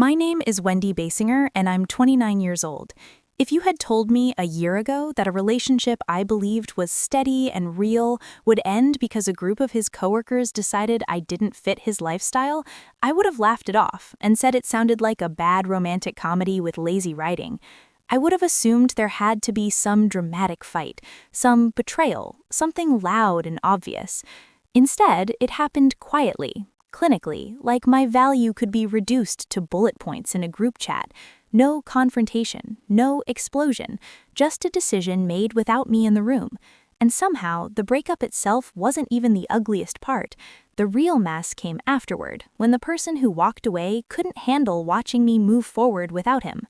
My name is Wendy Basinger, and I'm 29 years old. If you had told me a year ago that a relationship I believed was steady and real would end because a group of his coworkers decided I didn't fit his lifestyle, I would have laughed it off and said it sounded like a bad romantic comedy with lazy writing. I would have assumed there had to be some dramatic fight, some betrayal, something loud and obvious. Instead, it happened quietly, clinically, like my value could be reduced to bullet points in a group chat. No confrontation, no explosion, just a decision made without me in the room. And somehow, the breakup itself wasn't even the ugliest part. The real mess came afterward, when the person who walked away couldn't handle watching me move forward without him.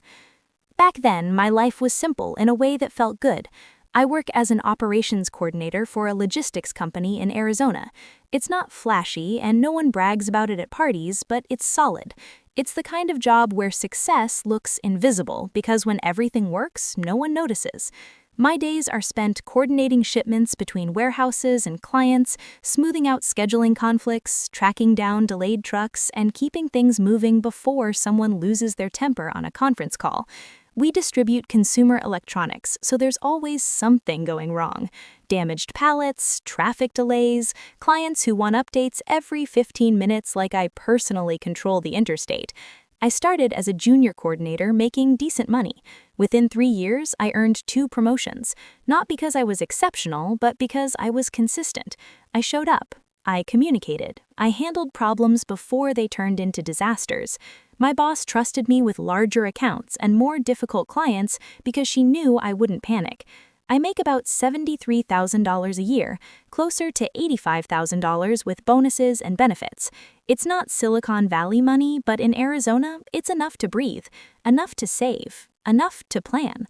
Back then, my life was simple in a way that felt good. I work as an operations coordinator for a logistics company in Arizona. It's not flashy, and no one brags about it at parties, but it's solid. It's the kind of job where success looks invisible because when everything works, no one notices. My days are spent coordinating shipments between warehouses and clients, smoothing out scheduling conflicts, tracking down delayed trucks, and keeping things moving before someone loses their temper on a conference call. We distribute consumer electronics, so there's always something going wrong. Damaged pallets, traffic delays, clients who want updates every 15 minutes like I personally control the interstate. I started as a junior coordinator making decent money. Within 3 years, I earned 2 promotions, not because I was exceptional, but because I was consistent. I showed up. I communicated. I handled problems before they turned into disasters. My boss trusted me with larger accounts and more difficult clients because she knew I wouldn't panic. I make about $73,000 a year, closer to $85,000 with bonuses and benefits. It's not Silicon Valley money, but in Arizona, it's enough to breathe, enough to save, enough to plan.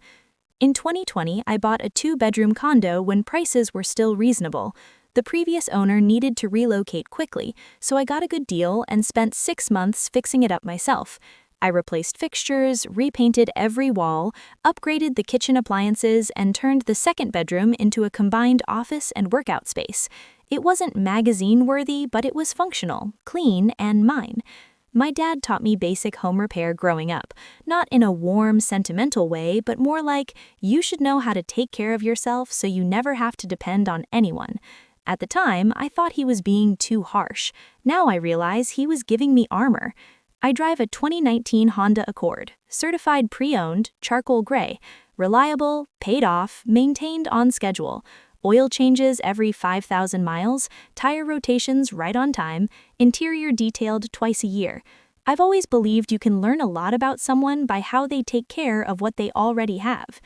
In 2020, I bought a 2-bedroom condo when prices were still reasonable. The previous owner needed to relocate quickly, so I got a good deal and spent 6 months fixing it up myself. I replaced fixtures, repainted every wall, upgraded the kitchen appliances, and turned the second bedroom into a combined office and workout space. It wasn't magazine-worthy, but it was functional, clean, and mine. My dad taught me basic home repair growing up, not in a warm, sentimental way, but more like, you should know how to take care of yourself so you never have to depend on anyone. At the time, I thought he was being too harsh. Now I realize he was giving me armor. I drive a 2019 Honda Accord, certified pre-owned, charcoal gray, reliable, paid off, maintained on schedule, oil changes every 5,000 miles, tire rotations right on time, interior detailed twice a year. I've always believed you can learn a lot about someone by how they take care of what they already have.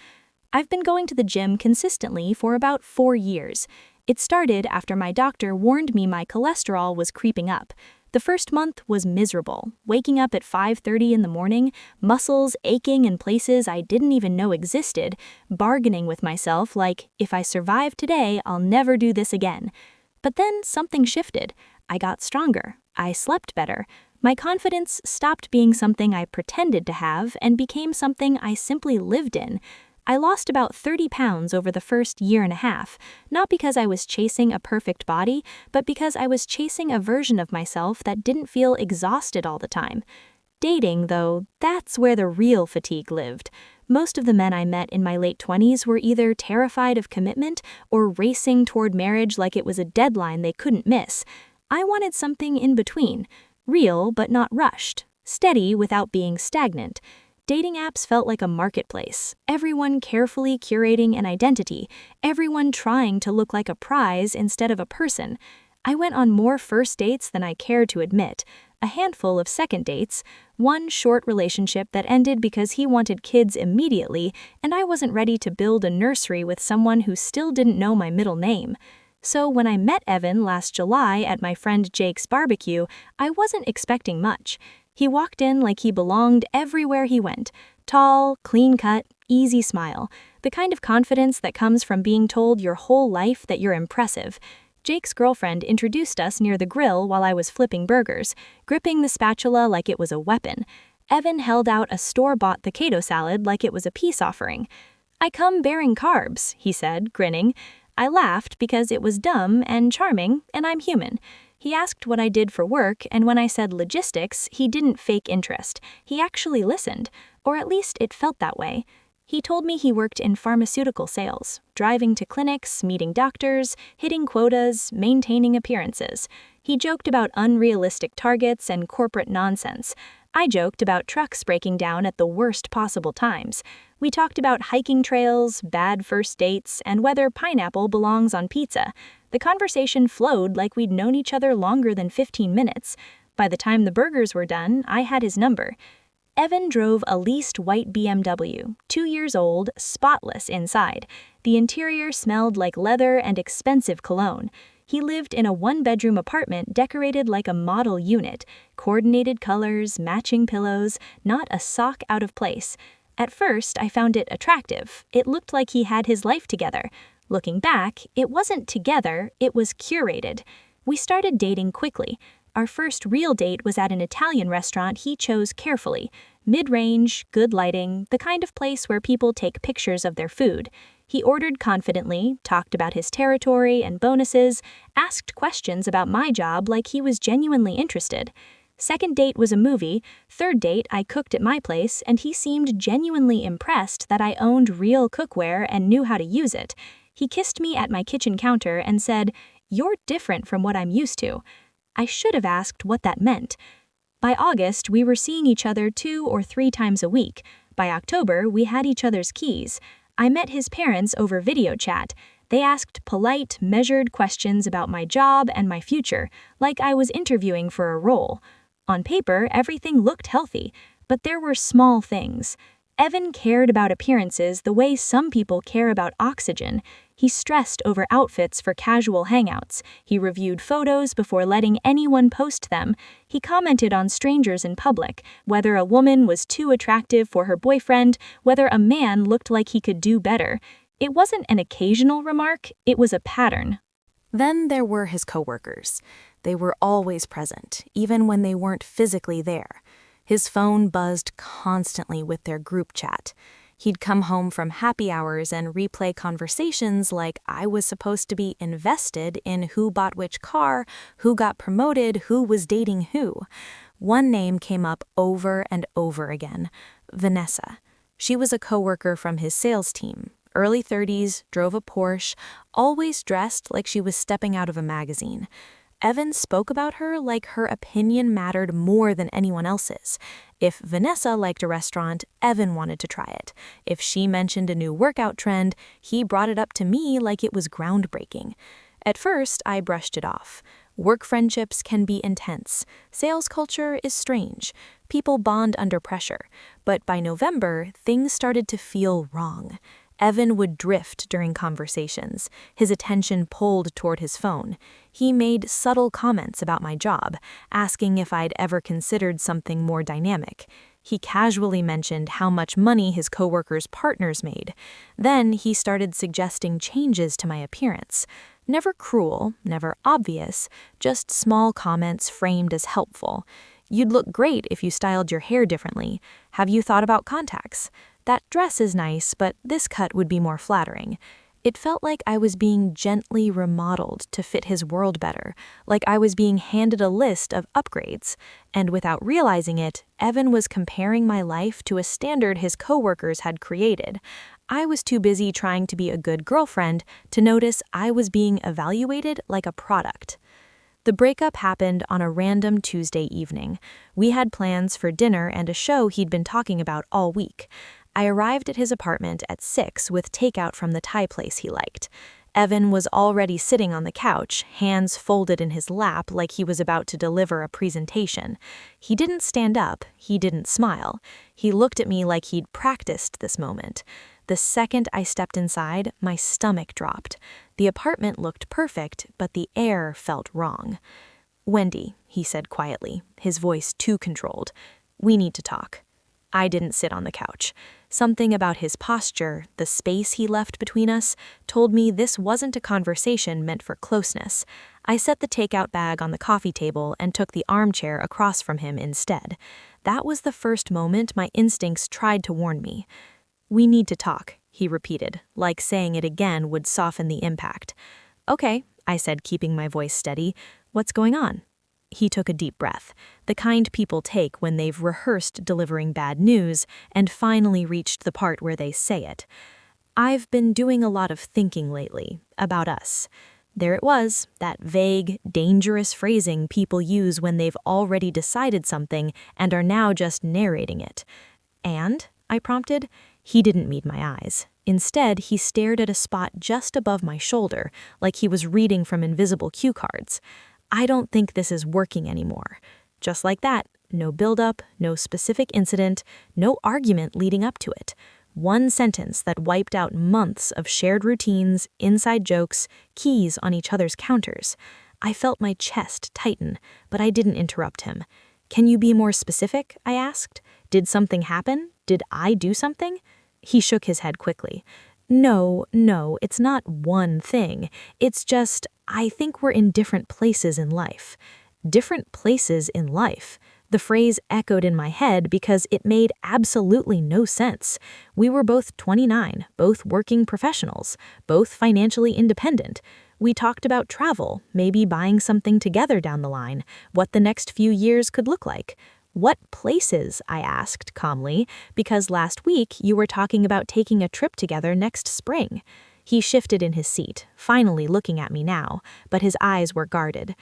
I've been going to the gym consistently for about 4 years. It started after my doctor warned me my cholesterol was creeping up. The first month was miserable, waking up at 5:30 in the morning, muscles aching in places I didn't even know existed, bargaining with myself like, if I survive today, I'll never do this again. But then something shifted. I got stronger. I slept better. My confidence stopped being something I pretended to have and became something I simply lived in. I lost about 30 pounds over the first year and a half, not because I was chasing a perfect body, but because I was chasing a version of myself that didn't feel exhausted all the time. Dating, though, that's where the real fatigue lived. Most of the men I met in my late 20s were either terrified of commitment or racing toward marriage like it was a deadline they couldn't miss. I wanted something in between, real but not rushed, steady without being stagnant. Dating apps felt like a marketplace, everyone carefully curating an identity, everyone trying to look like a prize instead of a person. I went on more first dates than I cared to admit, a handful of second dates, one short relationship that ended because he wanted kids immediately, and I wasn't ready to build a nursery with someone who still didn't know my middle name. So when I met Evan last July at my friend Jake's barbecue, I wasn't expecting much. He walked in like he belonged everywhere he went. Tall, clean-cut, easy smile. The kind of confidence that comes from being told your whole life that you're impressive. Jake's girlfriend introduced us near the grill while I was flipping burgers, gripping the spatula like it was a weapon. Evan held out a store-bought potato salad like it was a peace offering. "I come bearing carbs," he said, grinning. I laughed because it was dumb and charming, and I'm human. He asked what I did for work, and when I said logistics, he didn't fake interest. He actually listened, or at least it felt that way. He told me he worked in pharmaceutical sales, driving to clinics, meeting doctors, hitting quotas, maintaining appearances. He joked about unrealistic targets and corporate nonsense. I joked about trucks breaking down at the worst possible times. We talked about hiking trails, bad first dates, and whether pineapple belongs on pizza. The conversation flowed like we'd known each other longer than 15 minutes. By the time the burgers were done, I had his number. Evan drove a leased white BMW, 2 years old, spotless inside. The interior smelled like leather and expensive cologne. He lived in a one-bedroom apartment decorated like a model unit, coordinated colors, matching pillows, not a sock out of place. At first, I found it attractive. It looked like he had his life together. Looking back, it wasn't together, it was curated. We started dating quickly. Our first real date was at an Italian restaurant he chose carefully. Mid-range, good lighting, the kind of place where people take pictures of their food. He ordered confidently, talked about his territory and bonuses, asked questions about my job like he was genuinely interested. Second date was a movie. Third date, I cooked at my place, and he seemed genuinely impressed that I owned real cookware and knew how to use it. He kissed me at my kitchen counter and said, "You're different from what I'm used to." I should have asked what that meant. By August, we were seeing each other 2 or 3 times a week. By October, we had each other's keys. I met his parents over video chat. They asked polite, measured questions about my job and my future, like I was interviewing for a role. On paper, everything looked healthy, but there were small things. Evan cared about appearances the way some people care about oxygen. He stressed over outfits for casual hangouts. He reviewed photos before letting anyone post them. He commented on strangers in public, whether a woman was too attractive for her boyfriend, whether a man looked like he could do better. It wasn't an occasional remark, it was a pattern. Then there were his coworkers. They were always present, even when they weren't physically there. His phone buzzed constantly with their group chat. He'd come home from happy hours and replay conversations like I was supposed to be invested in who bought which car, who got promoted, who was dating who. One name came up over and over again, Vanessa. She was a coworker from his sales team. Early 30s, drove a Porsche, always dressed like she was stepping out of a magazine. Evan spoke about her like her opinion mattered more than anyone else's. If Vanessa liked a restaurant, Evan wanted to try it. If she mentioned a new workout trend, he brought it up to me like it was groundbreaking. At first, I brushed it off. Work friendships can be intense. Sales culture is strange. People bond under pressure. But by November, things started to feel wrong. Evan would drift during conversations, his attention pulled toward his phone. He made subtle comments about my job, asking if I'd ever considered something more dynamic. He casually mentioned how much money his coworkers' partners made. Then he started suggesting changes to my appearance. Never cruel, never obvious, just small comments framed as helpful. "You'd look great if you styled your hair differently. Have you thought about contacts? That dress is nice, but this cut would be more flattering." It felt like I was being gently remodeled to fit his world better, like I was being handed a list of upgrades. And without realizing it, Evan was comparing my life to a standard his coworkers had created. I was too busy trying to be a good girlfriend to notice I was being evaluated like a product. The breakup happened on a random Tuesday evening. We had plans for dinner and a show he'd been talking about all week. I arrived at his apartment at 6 with takeout from the Thai place he liked. Evan was already sitting on the couch, hands folded in his lap like he was about to deliver a presentation. He didn't stand up, he didn't smile. He looked at me like he'd practiced this moment. The second I stepped inside, my stomach dropped. The apartment looked perfect, but the air felt wrong. "Wendy," he said quietly, his voice too controlled, "we need to talk." I didn't sit on the couch. Something about his posture, the space he left between us, told me this wasn't a conversation meant for closeness. I set the takeout bag on the coffee table and took the armchair across from him instead. That was the first moment my instincts tried to warn me. "We need to talk," he repeated, like saying it again would soften the impact. "Okay," I said, keeping my voice steady. What's going on?" He took a deep breath, the kind people take when they've rehearsed delivering bad news and finally reached the part where they say it. "I've been doing a lot of thinking lately, about us." There it was, that vague, dangerous phrasing people use when they've already decided something and are now just narrating it. "And?" I prompted. He didn't meet my eyes. Instead, he stared at a spot just above my shoulder, like he was reading from invisible cue cards. "I don't think this is working anymore." Just like that, no build-up, no specific incident, no argument leading up to it. One sentence that wiped out months of shared routines, inside jokes, keys on each other's counters. I felt my chest tighten, but I didn't interrupt him. "Can you be more specific?" I asked. "Did something happen? Did I do something?" He shook his head quickly. No, it's not one thing. It's just, I think we're in different places in life." Different places in life. The phrase echoed in my head because it made absolutely no sense. We were both 29, both working professionals, both financially independent. We talked about travel, maybe buying something together down the line, what the next few years could look like. "What places?" I asked calmly, because last week you were talking about taking a trip together next spring. He shifted in his seat, finally looking at me now, but his eyes were guarded.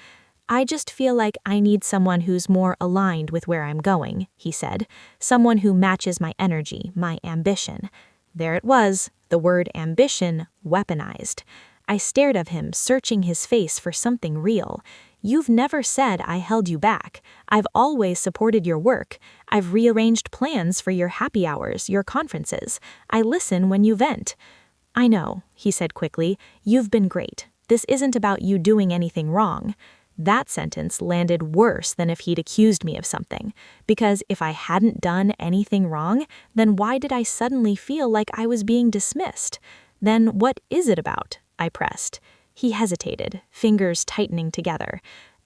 "I just feel like I need someone who's more aligned with where I'm going," he said. "Someone who matches my energy, my ambition." There it was, the word ambition weaponized. I stared at him, searching his face for something real. "You've never said I held you back. I've always supported your work. I've rearranged plans for your happy hours, your conferences. I listen when you vent." "I know," he said quickly. "You've been great. This isn't about you doing anything wrong." That sentence landed worse than if he'd accused me of something. Because if I hadn't done anything wrong, then why did I suddenly feel like I was being dismissed? "Then what is it about?" I pressed. He hesitated, fingers tightening together.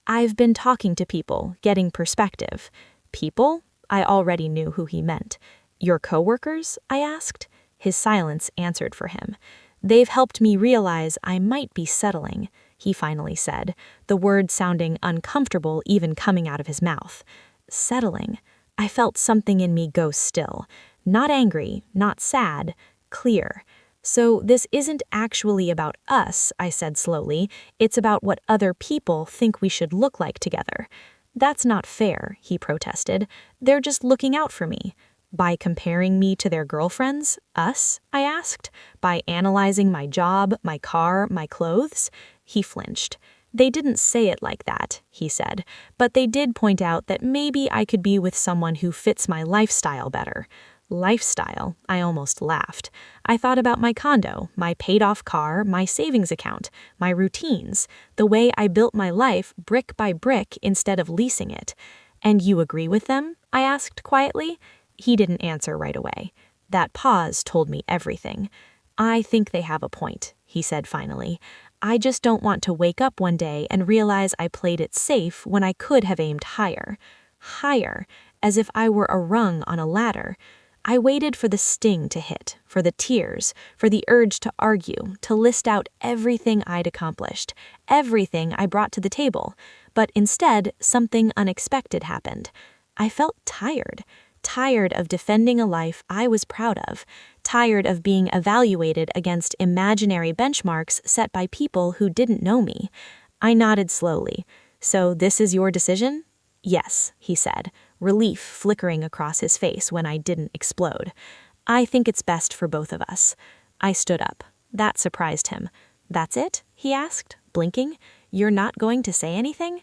"I've been talking to people, getting perspective." "People?" I already knew who he meant. "Your coworkers?" I asked. His silence answered for him. "They've helped me realize I might be settling," he finally said, the word sounding uncomfortable even coming out of his mouth. Settling. I felt something in me go still. Not angry, not sad, clear. "So this isn't actually about us," I said slowly. "It's about what other people think we should look like together." "That's not fair," he protested. "They're just looking out for me." "By comparing me to their girlfriends? Us?" I asked. "By analyzing my job, my car, my clothes?" He flinched. "They didn't say it like that," he said, "but they did point out that maybe I could be with someone who fits my lifestyle better." Lifestyle? I almost laughed. I thought about my condo, my paid-off car, my savings account, my routines, the way I built my life brick by brick instead of leasing it. "And you agree with them?" I asked quietly. He didn't answer right away. That pause told me everything. "I think they have a point," he said finally. "I just don't want to wake up one day and realize I played it safe when I could have aimed higher. Higher, as if I were a rung on a ladder." I waited for the sting to hit, for the tears, for the urge to argue, to list out everything I'd accomplished, everything I brought to the table. But instead, something unexpected happened. I felt tired. Tired of defending a life I was proud of. Tired of being evaluated against imaginary benchmarks set by people who didn't know me. I nodded slowly. "So this is your decision?" "Yes," he said, relief flickering across his face when I didn't explode. "I think it's best for both of us." I stood up. That surprised him. "That's it?" he asked, blinking. "You're not going to say anything?"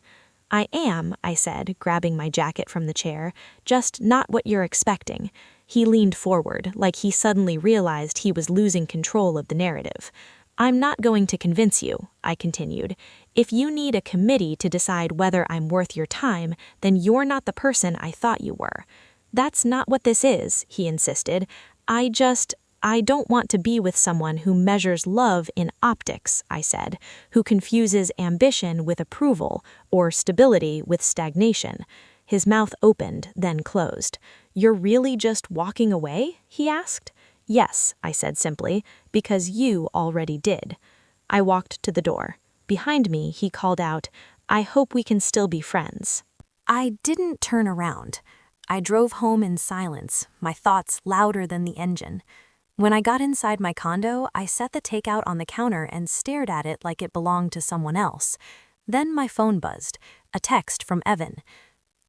"I am," I said, grabbing my jacket from the chair, "just not what you're expecting." He leaned forward, like he suddenly realized he was losing control of the narrative. "I'm not going to convince you," I continued. "If you need a committee to decide whether I'm worth your time, then you're not the person I thought you were." "That's not what this is," he insisted. I don't want to be with someone who measures love in optics," I said, "who confuses ambition with approval, or stability with stagnation." His mouth opened, then closed. "You're really just walking away?" he asked. "Yes," I said simply, "because you already did." I walked to the door. Behind me, he called out, I hope we can still be friends." I didn't turn around. I drove home in silence, my thoughts louder than the engine. When I got inside my condo, I set the takeout on the counter and stared at it like it belonged to someone else. Then my phone buzzed, a text from Evan.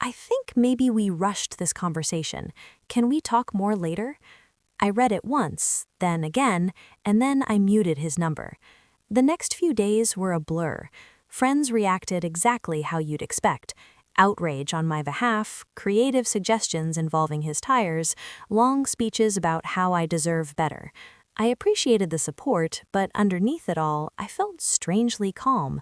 "I think maybe we rushed this conversation. Can we talk more later?" I read it once, then again, and then I muted his number. The next few days were a blur. Friends reacted exactly how you'd expect. Outrage on my behalf, creative suggestions involving his tires, long speeches about how I deserve better. I appreciated the support, but underneath it all, I felt strangely calm.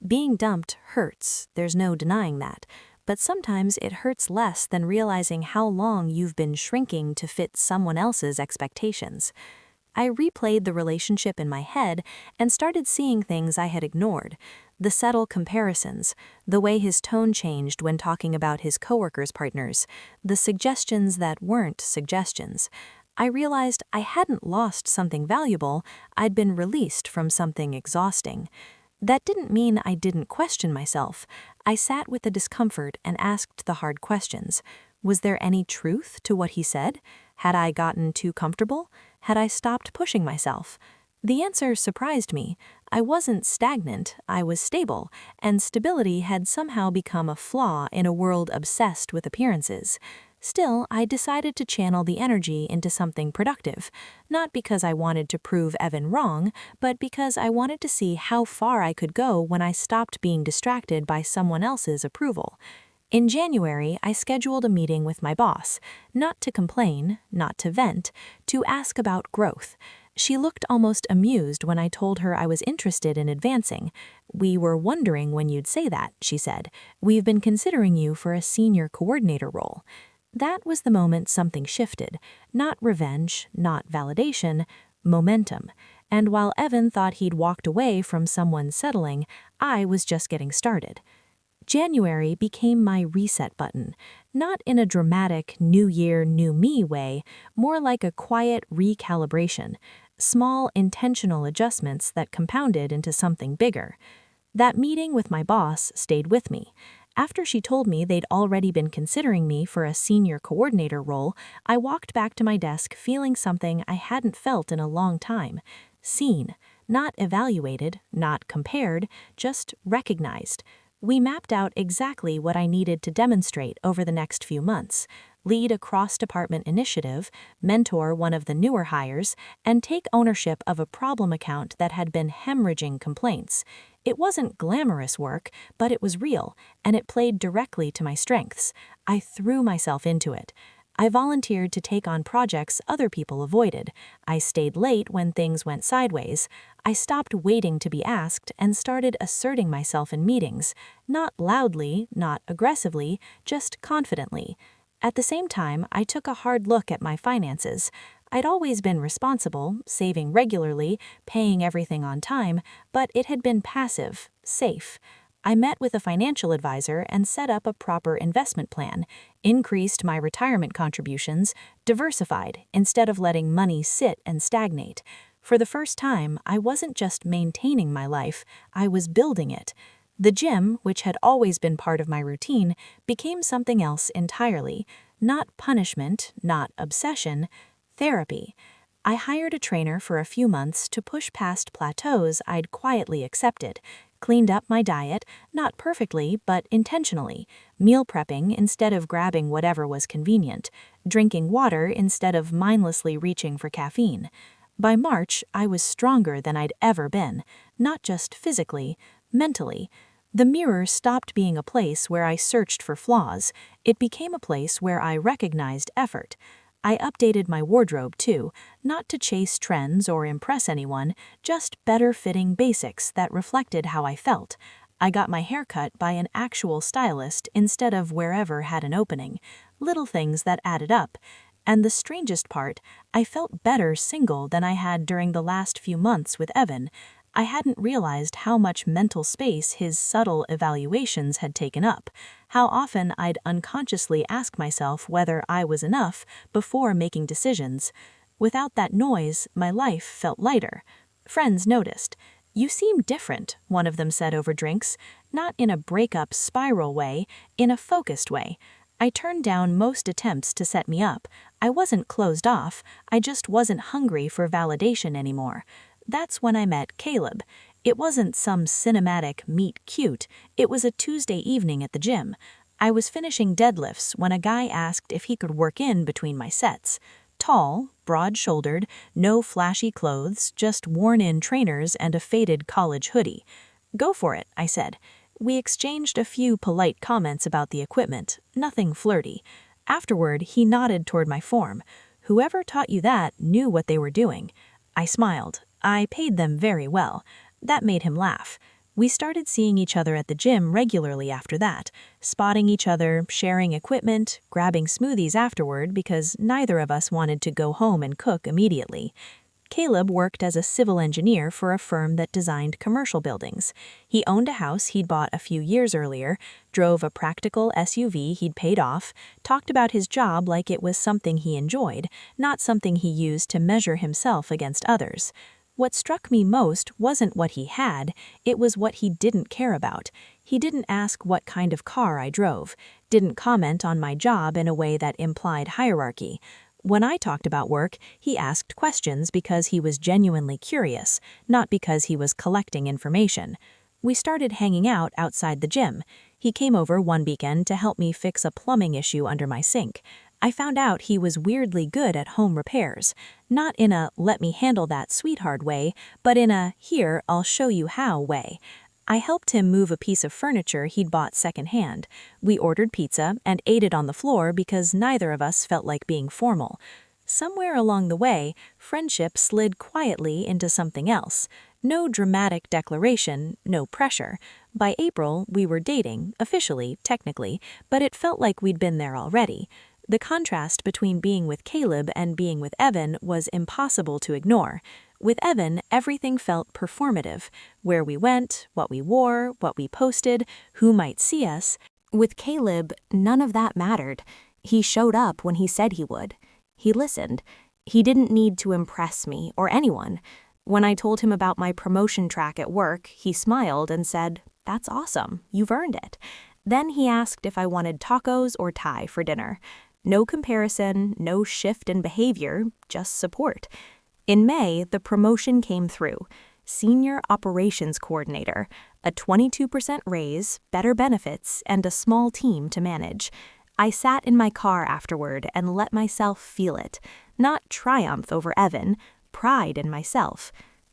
Being dumped hurts, there's no denying that. But sometimes it hurts less than realizing how long you've been shrinking to fit someone else's expectations. I replayed the relationship in my head and started seeing things I had ignored. The subtle comparisons, the way his tone changed when talking about his coworkers' partners, the suggestions that weren't suggestions. I realized I hadn't lost something valuable, I'd been released from something exhausting. That didn't mean I didn't question myself. I sat with the discomfort and asked the hard questions. Was there any truth to what he said? Had I gotten too comfortable? Had I stopped pushing myself? The answer surprised me. I wasn't stagnant, I was stable, and stability had somehow become a flaw in a world obsessed with appearances. Still, I decided to channel the energy into something productive, not because I wanted to prove Evan wrong, but because I wanted to see how far I could go when I stopped being distracted by someone else's approval. In January, I scheduled a meeting with my boss, not to complain, not to vent, to ask about growth. She looked almost amused when I told her I was interested in advancing. "We were wondering when you'd say that," she said. "We've been considering you for a senior coordinator role." That was the moment something shifted. Not revenge, not validation, momentum. And while Evan thought he'd walked away from someone settling, I was just getting started. January became my reset button, not in a dramatic new year, new me way, more like a quiet recalibration, small intentional adjustments that compounded into something bigger. That meeting with my boss stayed with me. After she told me they'd already been considering me for a senior coordinator role, I walked back to my desk feeling something I hadn't felt in a long time. Seen, not evaluated, not compared, just recognized. We mapped out exactly what I needed to demonstrate over the next few months: lead a cross-department initiative, mentor one of the newer hires, and take ownership of a problem account that had been hemorrhaging complaints. It wasn't glamorous work, but it was real, and it played directly to my strengths. I threw myself into it. I volunteered to take on projects other people avoided. I stayed late when things went sideways. I stopped waiting to be asked and started asserting myself in meetings, not loudly, not aggressively, just confidently. At the same time, I took a hard look at my finances. I'd always been responsible, saving regularly, paying everything on time, but it had been passive, safe. I met with a financial advisor and set up a proper investment plan, increased my retirement contributions, diversified instead of letting money sit and stagnate. For the first time, I wasn't just maintaining my life, I was building it. The gym, which had always been part of my routine, became something else entirely. Not punishment, not obsession, therapy. I hired a trainer for a few months to push past plateaus I'd quietly accepted, cleaned up my diet, not perfectly, but intentionally, meal prepping instead of grabbing whatever was convenient, drinking water instead of mindlessly reaching for caffeine. By March, I was stronger than I'd ever been, not just physically, mentally. The mirror stopped being a place where I searched for flaws. It became a place where I recognized effort. I updated my wardrobe too, not to chase trends or impress anyone, just better-fitting basics that reflected how I felt. I got my hair cut by an actual stylist instead of wherever had an opening. Little things that added up. And the strangest part, I felt better single than I had during the last few months with Evan. I hadn't realized how much mental space his subtle evaluations had taken up, how often I'd unconsciously ask myself whether I was enough before making decisions. Without that noise, my life felt lighter. Friends noticed. "You seem different," one of them said over drinks. not in a breakup spiral way, in a focused way. I turned down most attempts to set me up. I wasn't closed off, I just wasn't hungry for validation anymore. That's when I met Caleb. It wasn't some cinematic meet cute, it was a Tuesday evening at the gym. I was finishing deadlifts when a guy asked if he could work in between my sets. Tall, broad-shouldered, no flashy clothes, just worn-in trainers and a faded college hoodie. "Go for it," I said. We exchanged a few polite comments about the equipment, nothing flirty. Afterward, he nodded toward my form. Whoever taught you that knew what they were doing. I smiled. I paid them very well. That made him laugh. We started seeing each other at the gym regularly after that, spotting each other, sharing equipment, grabbing smoothies afterward because neither of us wanted to go home and cook immediately. Caleb worked as a civil engineer for a firm that designed commercial buildings. He owned a house he'd bought a few years earlier, drove a practical SUV he'd paid off, talked about his job like it was something he enjoyed, not something he used to measure himself against others. What struck me most wasn't what he had, it was what he didn't care about. He didn't ask what kind of car I drove, didn't comment on my job in a way that implied hierarchy. When I talked about work, he asked questions because he was genuinely curious, not because he was collecting information. We started hanging out outside the gym. He came over one weekend to help me fix a plumbing issue under my sink. I found out he was weirdly good at home repairs, not in a "let me handle that sweetheart" way, but in a "here, I'll show you how" way. I helped him move a piece of furniture he'd bought secondhand. We ordered pizza and ate it on the floor because neither of us felt like being formal. Somewhere along the way, friendship slid quietly into something else. No dramatic declaration, no pressure. By April, we were dating, officially, technically, but it felt like we'd been there already. The contrast between being with Caleb and being with Evan was impossible to ignore. With Evan, everything felt performative. Where we went, what we wore, what we posted, who might see us. With Caleb, none of that mattered. He showed up when he said he would. He listened. He didn't need to impress me or anyone. When I told him about my promotion track at work, he smiled and said, "That's awesome. You've earned it." Then he asked if I wanted tacos or Thai for dinner. No comparison, no shift in behavior, just support. In May, the promotion came through. Senior Operations Coordinator, a 22% raise, better benefits, and a small team to manage. I sat in my car afterward and let myself feel it. Not triumph over Evan, pride in myself.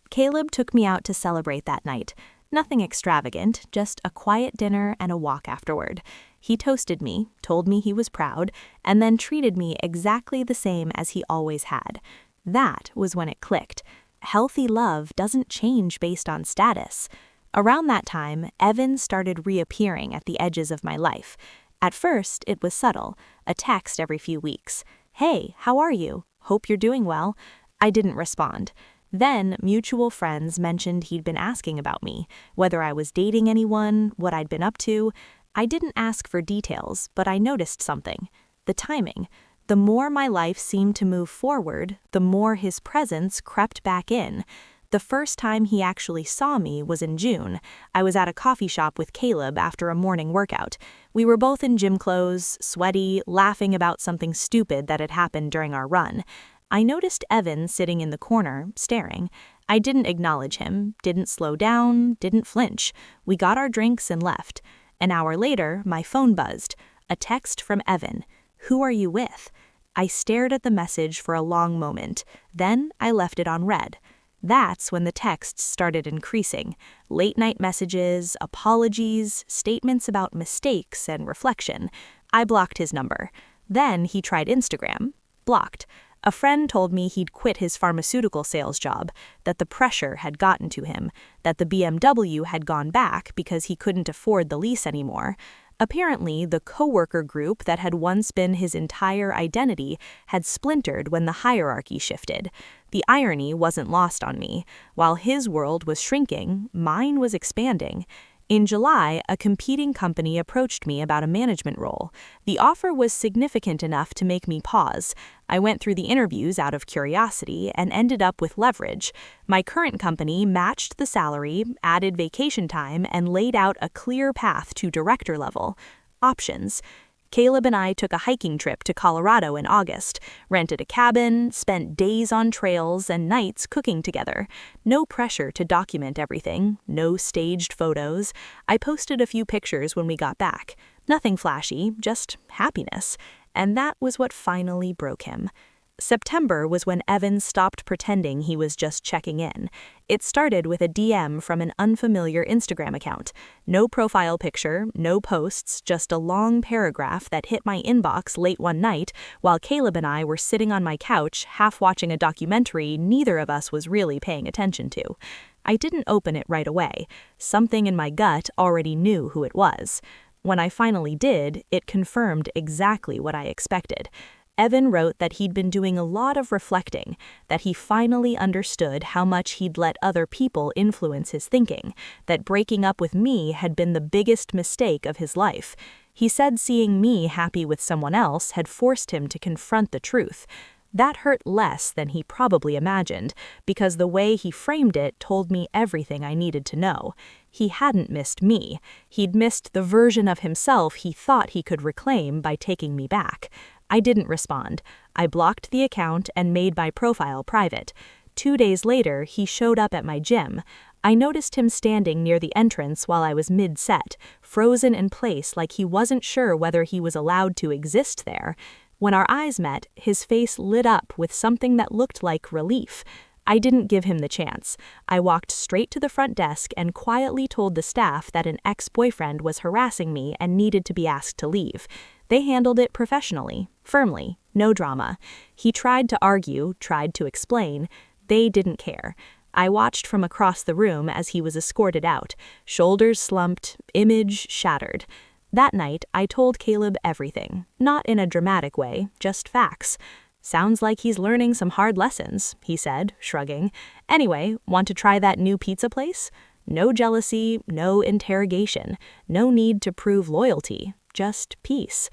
Caleb took me out to celebrate that night. Nothing extravagant, just a quiet dinner and a walk afterward. He toasted me, told me he was proud, and then treated me exactly the same as he always had. That was when it clicked. Healthy love doesn't change based on status. Around that time, Evan started reappearing at the edges of my life. At first, it was subtle, a text every few weeks. "Hey, how are you? Hope you're doing well." I didn't respond. Then, mutual friends mentioned he'd been asking about me, whether I was dating anyone, what I'd been up to. I didn't ask for details, but I noticed something. The timing. The more my life seemed to move forward, the more his presence crept back in. The first time he actually saw me was in June. I was at a coffee shop with Caleb after a morning workout. We were both in gym clothes, sweaty, laughing about something stupid that had happened during our run. I noticed Evan sitting in the corner, staring. I didn't acknowledge him, didn't slow down, didn't flinch. We got our drinks and left. An hour later, my phone buzzed. A text from Evan. "Who are you with?" I stared at the message for a long moment. Then I left it on read. That's when the texts started increasing. Late-night messages, apologies, statements about mistakes and reflection. I blocked his number. Then he tried Instagram. Blocked. A friend told me he'd quit his pharmaceutical sales job, that the pressure had gotten to him, that the BMW had gone back because he couldn't afford the lease anymore. Apparently, the coworker group that had once been his entire identity had splintered when the hierarchy shifted. The irony wasn't lost on me. While his world was shrinking, mine was expanding. In July, a competing company approached me about a management role. The offer was significant enough to make me pause. I went through the interviews out of curiosity and ended up with leverage. My current company matched the salary, added vacation time, and laid out a clear path to director level. Options. Caleb and I took a hiking trip to Colorado in August, rented a cabin, spent days on trails and nights cooking together. No pressure to document everything, no staged photos. I posted a few pictures when we got back. Nothing flashy, just happiness. And that was what finally broke him. September was when Evan stopped pretending he was just checking in. It started with a DM from an unfamiliar Instagram account. No profile picture, no posts, just a long paragraph that hit my inbox late one night while Caleb and I were sitting on my couch, half watching a documentary neither of us was really paying attention to. I didn't open it right away. Something in my gut already knew who it was. When I finally did, it confirmed exactly what I expected. Evan wrote that he'd been doing a lot of reflecting, that he finally understood how much he'd let other people influence his thinking, that breaking up with me had been the biggest mistake of his life. He said seeing me happy with someone else had forced him to confront the truth. That hurt less than he probably imagined, because the way he framed it told me everything I needed to know. He hadn't missed me. He'd missed the version of himself he thought he could reclaim by taking me back. I didn't respond. I blocked the account and made my profile private. 2 days later, he showed up at my gym. I noticed him standing near the entrance while I was mid-set, frozen in place like he wasn't sure whether he was allowed to exist there. When our eyes met, his face lit up with something that looked like relief. I didn't give him the chance. I walked straight to the front desk and quietly told the staff that an ex-boyfriend was harassing me and needed to be asked to leave. They handled it professionally, firmly, no drama. He tried to argue, tried to explain. They didn't care. I watched from across the room as he was escorted out, shoulders slumped, image shattered. That night, I told Caleb everything, not in a dramatic way, just facts. "Sounds like he's learning some hard lessons," he said, shrugging. "Anyway, want to try that new pizza place? No jealousy, no interrogation, no need to prove loyalty, just peace."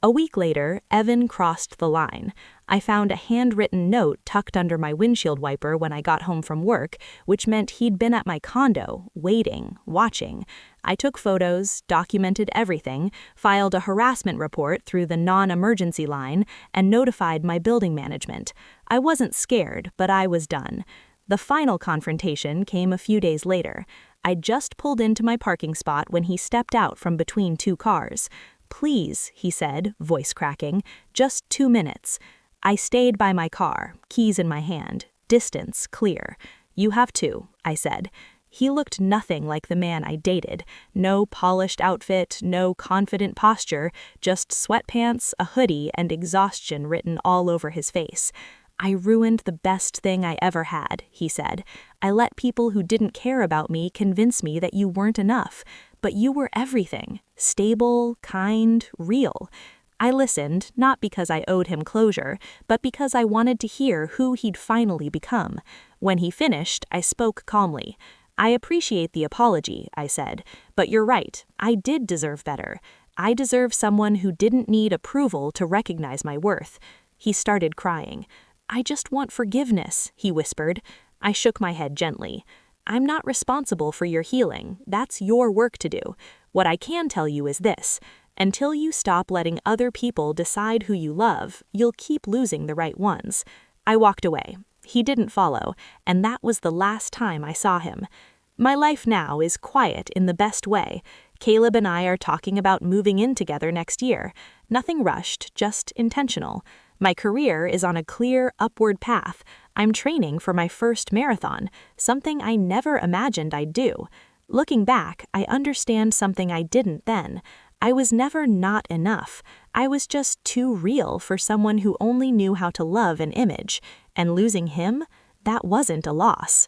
A week later, Evan crossed the line. I found a handwritten note tucked under my windshield wiper when I got home from work, which meant he'd been at my condo, waiting, watching. I took photos, documented everything, filed a harassment report through the non-emergency line, and notified my building management. I wasn't scared, but I was done. The final confrontation came a few days later. I just pulled into my parking spot when he stepped out from between two cars. "Please," he said, voice cracking, "just 2 minutes." I stayed by my car, keys in my hand, distance clear. "You have too," I said. He looked nothing like the man I dated. No polished outfit, no confident posture, just sweatpants, a hoodie, and exhaustion written all over his face. "I ruined the best thing I ever had," he said. "I let people who didn't care about me convince me that you weren't enough. But you were everything. Stable, kind, real." I listened, not because I owed him closure, but because I wanted to hear who he'd finally become. When he finished, I spoke calmly. "I appreciate the apology," I said, "but you're right, I did deserve better. I deserve someone who didn't need approval to recognize my worth." He started crying. "I just want forgiveness," he whispered. I shook my head gently. "I'm not responsible for your healing. That's your work to do. What I can tell you is this. Until you stop letting other people decide who you love, you'll keep losing the right ones." I walked away. He didn't follow, and that was the last time I saw him. My life now is quiet in the best way. Caleb and I are talking about moving in together next year. Nothing rushed, just intentional. My career is on a clear, upward path. I'm training for my first marathon, something I never imagined I'd do. Looking back, I understand something I didn't then. I was never not enough. I was just too real for someone who only knew how to love an image. And losing him, that wasn't a loss.